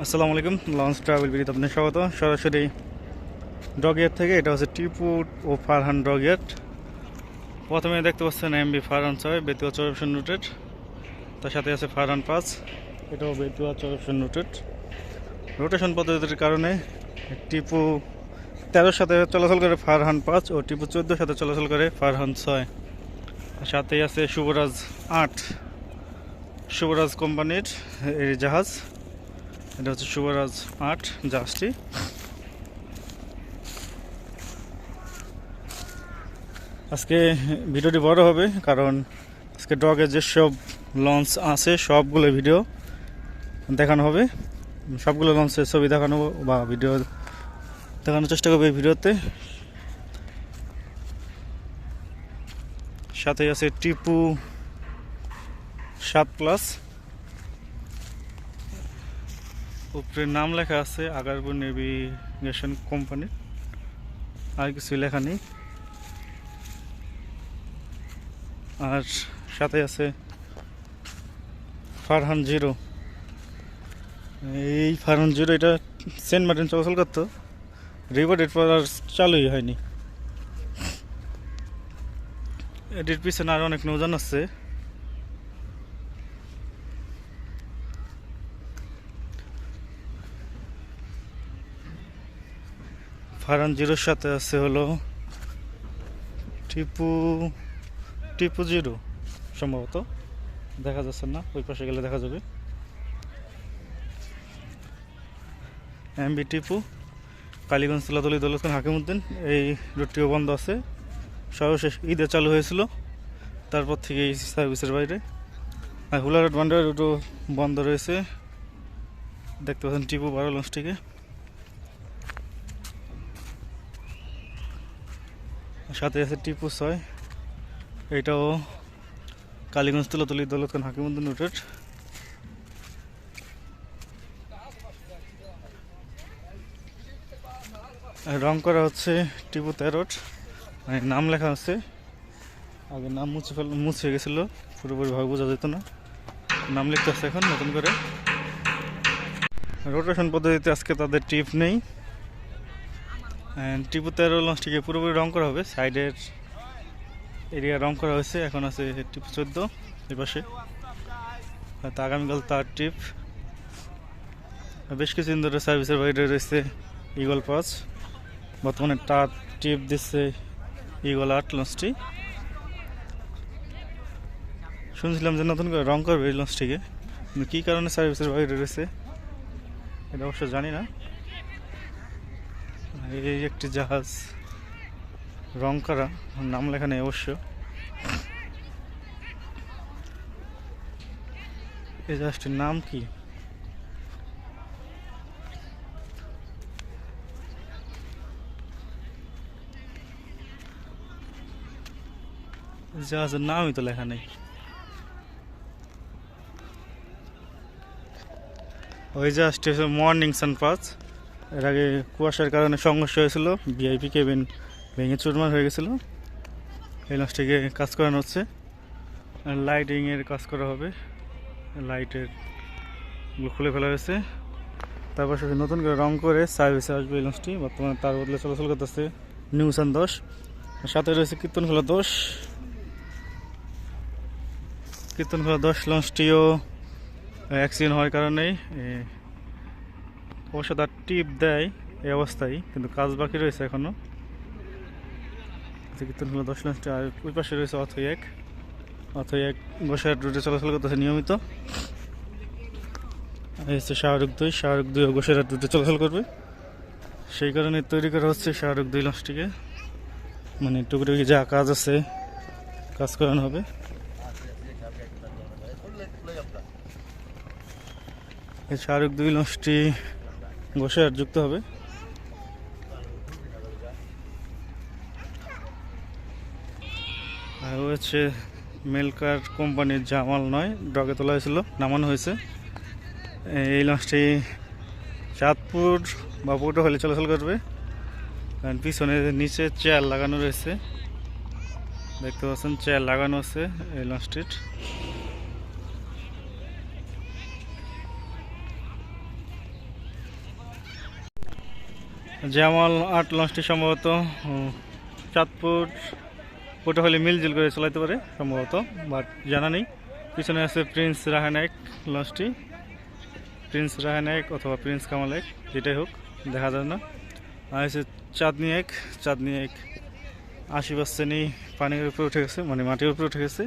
আসসালামু আলাইকুম। Launch travel বিডিতে আপনাদের স্বাগত। সরাসরি ডগইয়ার্ড থেকে। এটা হচ্ছে টিপু ও ফারহান ডগইয়ার্ড। প্রথমে দেখতে পাচ্ছেন এমবি ফারহান 6 বেতুয়া 4 রুটেড, তার সাথে আছে ফারহান 5, এটাও বেতুয়া 4 রুটেড। রোটেশন পদ্ধতির কারণে টিপু 13 সাথে চলাচল করে ফারহান 5 ও টিপু 14 সাথে চলাচল করে ফারহান 6। সাথেই আছে শুভরাজ 8, শুভরাজ কোম্পানির এই জাহাজ। এটা হচ্ছে শুভরাজ 8 জাহাজটি। আজকে ভিডিওটি বড় হবে কারণ আজকে ডগের যেসব লঞ্চ আছে সবগুলো ভিডিও দেখানো হবে। সবগুলো লঞ্চের ছবি দেখানো বা ভিডিও দেখানোর চেষ্টা করবে এই ভিডিওতে। সাথে আছে টিপু 7+, উপরে নাম লেখা আছে আগারপুর নেভিগেশন কোম্পানি, আর কিছু লেখা নেই। আর সাথে আছে ফারহান 0। এই ফারহান 0 এটা সেন্ট মার্টিন চলাচল করতো, রিভার এরপর আর চালুই হয়নি। এটির পিছনে আর অনেক নৌযান আছে। ফারহান 0-র সাথে আছে হলো টিপু 0 সম্ভবত, দেখা যাচ্ছে না, ওই পাশে গেলে দেখা যাবে। এমবি টিপু কালীগঞ্জ তুলাতলি দৌলতখান হাকিমউদ্দিন, এই রুটটিও বন্ধ আছে। সর্বশেষ ঈদে চালু হয়েছিল, তারপর থেকে এই সার্ভিসের বাইরে। আর হুলারহাট বান্ডার রুটও বন্ধ রয়েছে। দেখতে পাচ্ছেন টিপু 12 লঞ্চটিকে। সাথে আছে টিপু 6, এইটাও কালীগঞ্জ তুলাতলি দৌলতখান হাকিমউদ্দিন রুটের। রং করা হচ্ছে টিপু 13, মানে নাম লেখা আছে। আগে নাম মুছে গেছিল, পুরোপুরিভাবে বোঝা যেত না। নাম লিখতে আছে এখন নতুন করে। রোটেশন পদ্ধতিতে আজকে তাদের টিপ নেই। টিপু 13 লঞ্চটিকে পুরোপুরি রং করা হবে, সাইডের এরিয়া রং করা হয়েছে। এখন আছে টিপু 14 এই পাশে, হয়তো আগামীকাল তার টিপ। বেশ কিছুদিন ধরে সার্ভিসের বাইরে রয়েছে ইগল 5, বর্তমানে তার টিপ দিচ্ছে ইগল 8 লঞ্চটি। শুনছিলাম যে নতুন করে রং করবে এই লঞ্চটিকে, কিন্তু কী কারণে সার্ভিসের বাইরে রয়েছে এটা অবশ্য জানি না। এই একটি জাহাজ রং করা, নাম লেখা নেই অবশ্য। এই জাহাজটির নাম কি? জাহাজের নামই তো লেখা নেই। ওই জাহাজটি হচ্ছে মর্নিং সান 5। এর আগে কুয়াশার কারণে সংঘর্ষ হয়েছিল, ভিআইপি কেবিন ভেঙে চুরমার হয়ে গেছিল। এই লঞ্চটিকে কাজ করানো হচ্ছে, লাইটিংয়ের কাজ করা হবে। লাইটের খুলে ফেলা হয়েছে, তারপর সাথে নতুন করে রং করে সার্ভিসে আসবে এই লঞ্চটি। বর্তমানে তার বদলে চলাচল করতেছে নিউ সান 10, সাথে রয়েছে কীর্তনখোলা 10। কীর্তনখোলা 10 লঞ্চটিও অ্যাক্সিডেন্ট হওয়ার কারণেই অবশ্য তার টিপ দেয় এই অবস্থায়, কিন্তু কাজ বাকি রয়েছে এখনও। কীর্তনখোলা 10 লঞ্চটি। আর ওই পাশে রয়েছে অথই 1, গোসাইহাট রুটে চলাচল করতেছে নিয়মিত। এই হচ্ছে শাহরুখ 2, শাহরুখ 2 গোসাইহাট রুটে চলাচল করবে, সেই কারণে তৈরি করা হচ্ছে শাহরুখ 2 লঞ্চটিকে। মানে টুকটুকি যা কাজ আছে কাজ করানো হবে। এই শাহরুখ 2 লঞ্চটি গোসাইহাট যুক্ত হবে। আর হচ্ছে মেলকার কোম্পানির জামাল নয়, ডগে তোলা হয়েছিল, নামানো হয়েছে। এই লঞ্চটি চাঁদপুর বা পটুয়াখালী চলাচল করবে। পিছনে নিচে চেয়ার লাগানো রয়েছে, দেখতে পাচ্ছেন চেয়ার লাগানো আছে এই লঞ্চটির। জামাল আর্ট লঞ্চটি সম্ভবত চাঁদপুর পটুয়াখালী মিলজুল করে চালাতে পারে সম্ভবত, বাট জানা নেই। পিছনে আছে প্রিন্স রায়হান এক লঞ্চটি, প্রিন্স রায়হান এক অথবা প্রিন্স কামাল এক, যেটাই হোক দেখা যায় না। আর হচ্ছে চাঁদনি এক, চাঁদনি এক 80% পানির উপরে উঠে গেছে, মানে মাটির উপরে উঠে গেছে।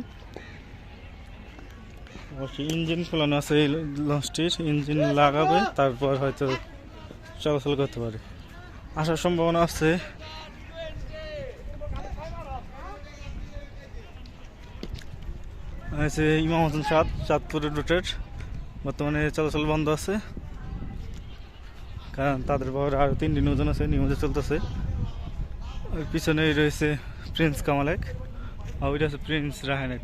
অবশ্যই ইঞ্জিন খোলানো আছে এই লঞ্চটির, ইঞ্জিন লাগাবে তারপর হয়তো চলাচল করতে পারে, আসার সম্ভাবনা আছে। আছে ইমাম হাসান সাদ চাঁদপুরের রুটের বর্তমানে চলাচল বন্ধ আছে, কারণ তাদের বহরে আরও 3টি নৌযান আছে, নিয়মিত চলতেছে। ওই পিছনেই রয়েছে প্রিন্স কামাল এক, আর ওইটা আছে প্রিন্স রায়হান এক।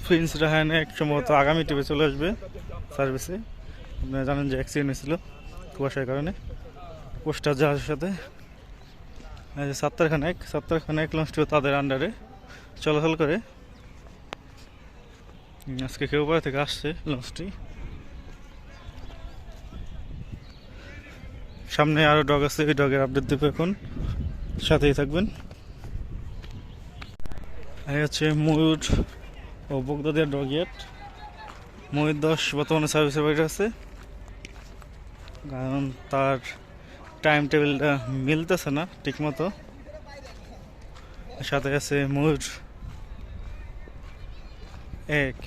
প্রিন্স রায়হান এক সম্ভবত আগামী টিপে চলে আসবে সার্ভিসে। আপনারা জানেন যে অ্যাক্সিডেন্ট হয়েছিল কুয়াশার কারণে পোস্টার জাহাজের সাথে। সাত্তার খান এক লঞ্চটিও তাদের আন্ডারে চলাচল করে। আজকে খেউপাড়া থেকে আসছে লঞ্চটি। সামনে আরও ডগ আছে, ওই ডগের আপডেট দেবো এখন, সাথেই থাকবেন। এই হচ্ছে ময়ূর ও বগদাদিয়া ডগিয়াট। ময়ূর 10 বর্তমানে সার্ভিসের বাইরে আছে, কারণ তার টাইম টেবিলটা মিলতেছে না ঠিক মতো। সাথে আছে ময়ূর এক,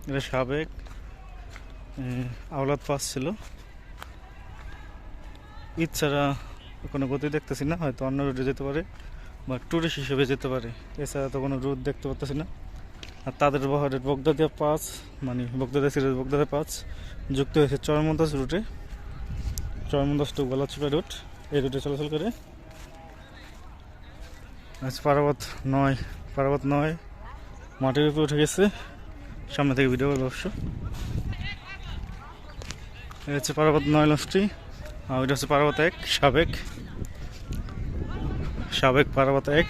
এটা সাবেক আওলাদ পাস ছিল। ঈদ ছাড়া কোনো গতি দেখতেছি না, হয়তো অন্য রুটে যেতে পারে বা ট্যুরিস্ট হিসেবে যেতে পারে, এছাড়া তো কোনো রুট দেখতে পাচ্ছি না। আর তাদের বহরের বগদাদিয়া পাস, মানে বগদাদিয়া সিরিজ বগদাদিয়া পাস যুক্ত হয়েছে চরমন্দাজ রুটে, চরমন্দাজ টু গলাচিপা রুট, এই রুটে চলাচল করে। আজ পারাবত 9 মাটির উপরে উঠে গেছে, সামনে থেকে ভিডিও করবো অবশ্য। এই হচ্ছে পারাবত 9 লঞ্চটি, আর ওইটা হচ্ছে পারাবত এক সাবেক পারাবত এক,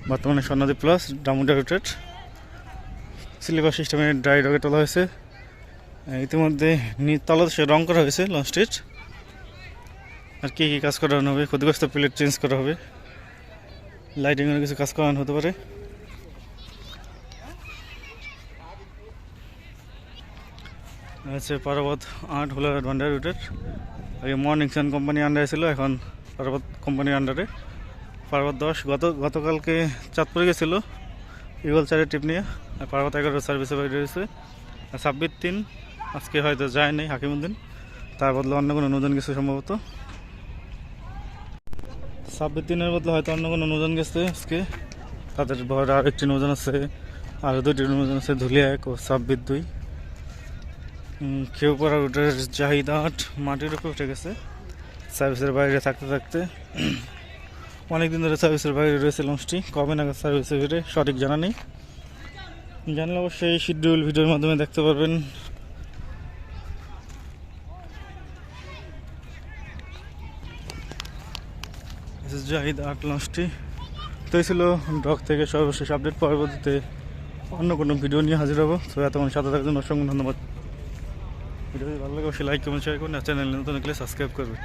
বর্তমানে স্বর্ণদ্বীপ প্লাস ডামুডা রুটেড। স্লিপার সিস্টেমে ড্রাই ডগে তোলা হয়েছে, ইতিমধ্যে তলদেশে রং করা হয়েছে লঞ্চটির। আর কী কী কাজ করানো হবে, ক্ষতিগ্রস্ত প্লেট চেঞ্জ করা হবে, লাইটিংয়ের কিছু কাজ করানো হতে পারে। আছে পারাবত 8 হলো ভান্ডার রুটের, আগে মর্নিং সান কোম্পানি আন্ডারে ছিল, এখন পারাবত কোম্পানির আন্ডারে। পারাবত 10 গতকালকে চাঁদপুরে গেছিল ইগল 4-এর ট্রিপ নিয়ে, আর পারাবত 11 সার্ভিসে বাইরে রয়েছে। আর 26/3 আজকে হয়তো যায় নাই হাকিমুদ্দিন, তার বদলে অন্য কোনো নৌযান গেছে সম্ভবত। 26/3-এর বদলে হয়তো অন্য কোনো নৌযান গেছে আজকে। তাদের বহরে আর একটি নৌযান আছে, আরও 2টি নৌযান আছে, ধুলিয়া 1 ও 26/2। খেউপাড়া রুটের চাহিদা 8 মাটির উপরে উঠে গেছে সার্ভিসের বাইরে থাকতে অনেকদিন ধরে সার্ভিসের বাইরে রয়েছে লঞ্চটি। কবে নাগাদ সার্ভিসে ফিরে সঠিক জানা নেই, জানলে অবশ্যই শিডিউল ভিডিওর মাধ্যমে দেখতে পারবেন। জাহিদ 8 লঞ্চটি তো ছিল ডক থেকে সর্বশেষ আপডেট। পরবর্তীতে অন্য কোনো ভিডিও নিয়ে হাজির হবো। তো এতক্ষণ সাথে থাকার জন্য অসংখ্য ধন্যবাদ। ভিডিও ভালো লাগে অবশ্যই লাইক কমেন্ট শেয়ার করুন, আর চ্যানেল নতুন হলে সাবস্ক্রাইব করবেন।